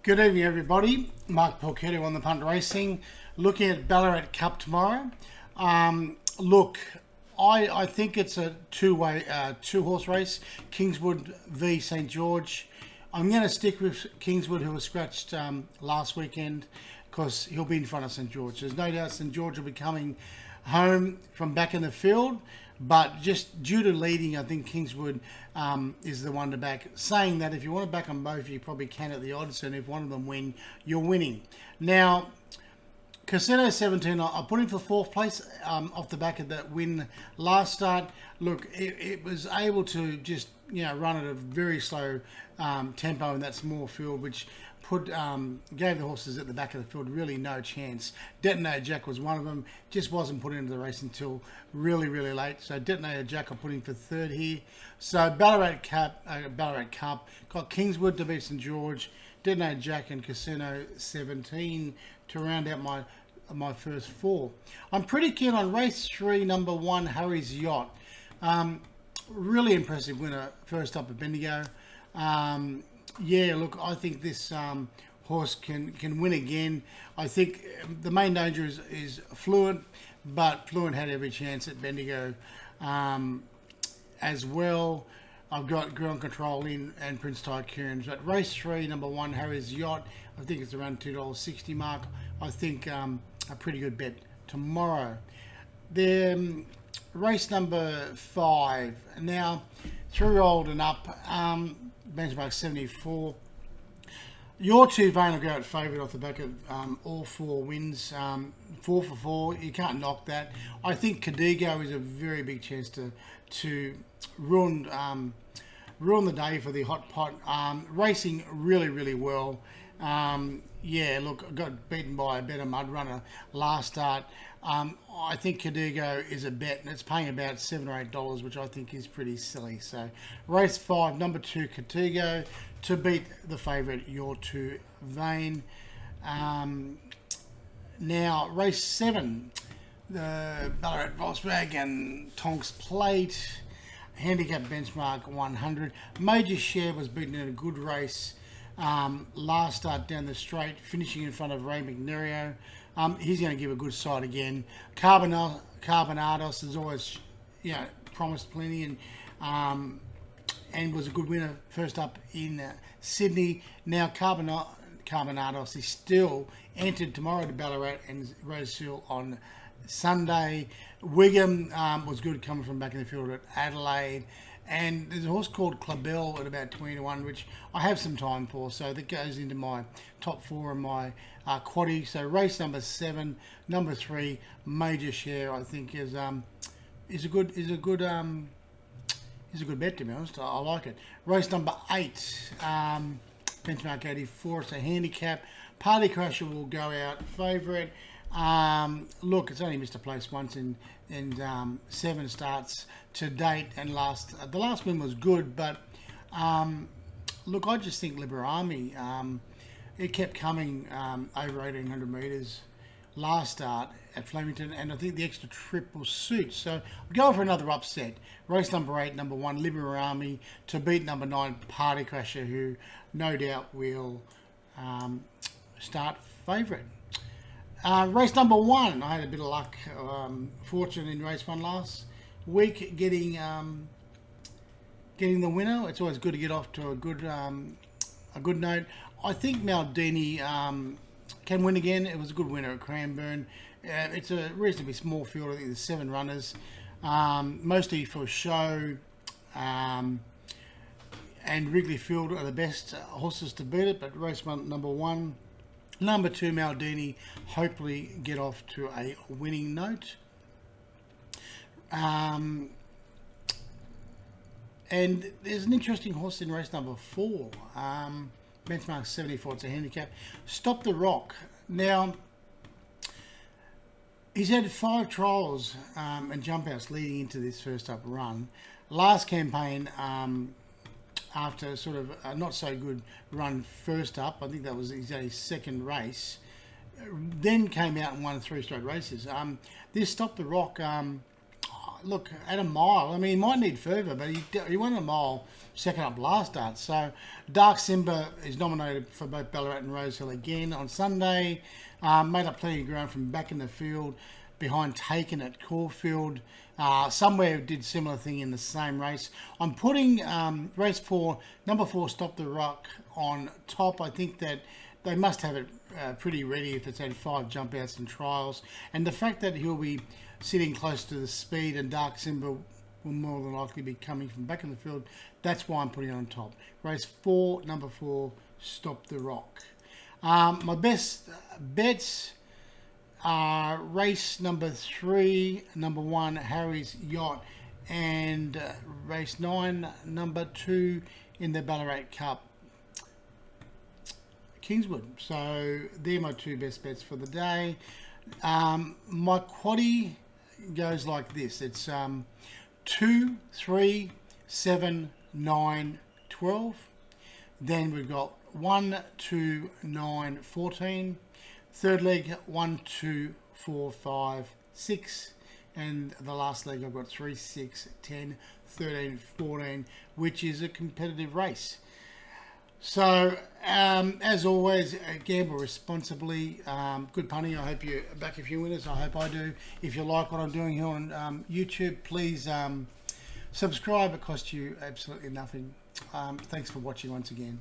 Good evening, everybody. Mark Porchetto on the Punt Racing. Looking at Ballarat Cup tomorrow. Look, I think it's a two-horse race. Kingswood v St George. I'm going to stick with Kingswood, who was scratched last weekend, because he'll be in front of St George. There's no doubt St George will be coming home from back in the field, but just due to leading, I think Kingswood is the one to back. Saying that, if you want to back on both, you probably can at the odds, and if one of them win, you're winning. Now, Casino 17, I put him for fourth place off the back of that win last start. Look, it was able to just run at a very slow tempo in that small field, which gave the horses at the back of the field really no chance. Detonator Jack was one of them, just wasn't put into the race until really late. So Detonator Jack I put him for third here. So Ballarat Cup got Kingswood to beat St George, Detonator Jack and Casino 17 to round out my first four. I'm pretty keen on race 3, number 1, Harry's Yacht. Really impressive winner, first up at Bendigo. Yeah, look, I think this horse can win again. I think the main danger is Fluent, but Fluent had every chance at Bendigo as well. I've got Ground Control in and Prince Tycoon. But race 3, number 1, Harry's Yacht, I think it's around $2.60 mark. I think a pretty good bet tomorrow. The race number 5, now 3-year-old and up, benchmark 74. Your two Vane will go out favourite off the back of all 4 wins. 4 for 4, you can't knock that. I think Cadigo is a very big chance to ruin the day for the hot pot. Racing really well. Yeah, look, I got beaten by a better mud runner last start. I think Cadigo is a bet, and it's paying about $7 or $8, which I think is pretty silly. So, race 5, number 2, Cadigo, to beat the favourite, Your Two Vane. Now, race 7, the Ballarat Volkswagen Tonks Plate, handicap benchmark 100. Major Share was beaten in a good race last start down the straight, finishing in front of Ray McNerio. He's going to give a good side again. Carbonados has always, promised plenty and was a good winner first up in Sydney. Now Carbonados is still entered tomorrow to Ballarat and Rosehill on Sunday. Wigham was good coming from back in the field at Adelaide. And there's a horse called Clabell at about 20-1, which I have some time for. So that goes into my top 4 and my quaddie. So race number 7, number 3, Major Share, I think is a good bet, to be honest. I like it. Race number 8, benchmark 84. It's a handicap. Party Crusher will go out favourite. Look, it's only missed a place once in 7 starts to date, and the last win was good, but look, I just think Liberami, it kept coming over 1800 metres last start at Flemington, and I think the extra trip will suit. So I'm going for another upset. Race number 8, number 1, Liberami, to beat number 9, Party Crusher, who no doubt will start favourite. Race number 1, I had a bit of luck, fortune in race 1 last week, getting the winner. It's always good to get off to a good note. I think Maldini can win again. It was a good winner at Cranbourne. It's a reasonably small field. I think there's 7 runners, mostly for show. And Wrigley Field are the best horses to beat it. But race 1, number 1. Number 2, Maldini, hopefully get off to a winning note. And there's an interesting horse in race number 4. Benchmark 74, it's a handicap. Stop the Rock. Now, he's had 5 trials and jump outs leading into this first up run. Last campaign, after sort of a not so good run first up, I think that was his second race, then came out and won 3 straight races. This Stop the Rock, look, at a mile, I mean, he might need further, but he won a mile second up last start. So Dark Simba is nominated for both Ballarat and Rosehill again on Sunday. Made up plenty of ground from back in the field behind Taken at Caulfield. Somewhere did similar thing in the same race. I'm putting race 4, number 4, Stop the Rock on top. I think that they must have it pretty ready if it's had 5 jump outs and trials. And the fact that he'll be sitting close to the speed and Dark Simba will more than likely be coming from back in the field, that's why I'm putting it on top. Race 4, number 4, Stop the Rock. My best bets are race number 3, number 1, Harry's Yacht, and race 9, number 2 in the Ballarat Cup, Kingswood. So they're my 2 best bets for the day. My quaddie goes like this. It's 2, 3, 7, 9, 12. Then we've got 1, 2, 9, 14. Third leg, 1, 2, 4, 5, 6. And the last leg I've got 3, 6, 10, 13, 14, which is a competitive race. So, as always, gamble responsibly. Good punting. I hope you back a few winners. I hope I do. If you like what I'm doing here on YouTube, please subscribe. It costs you absolutely nothing. Thanks for watching once again.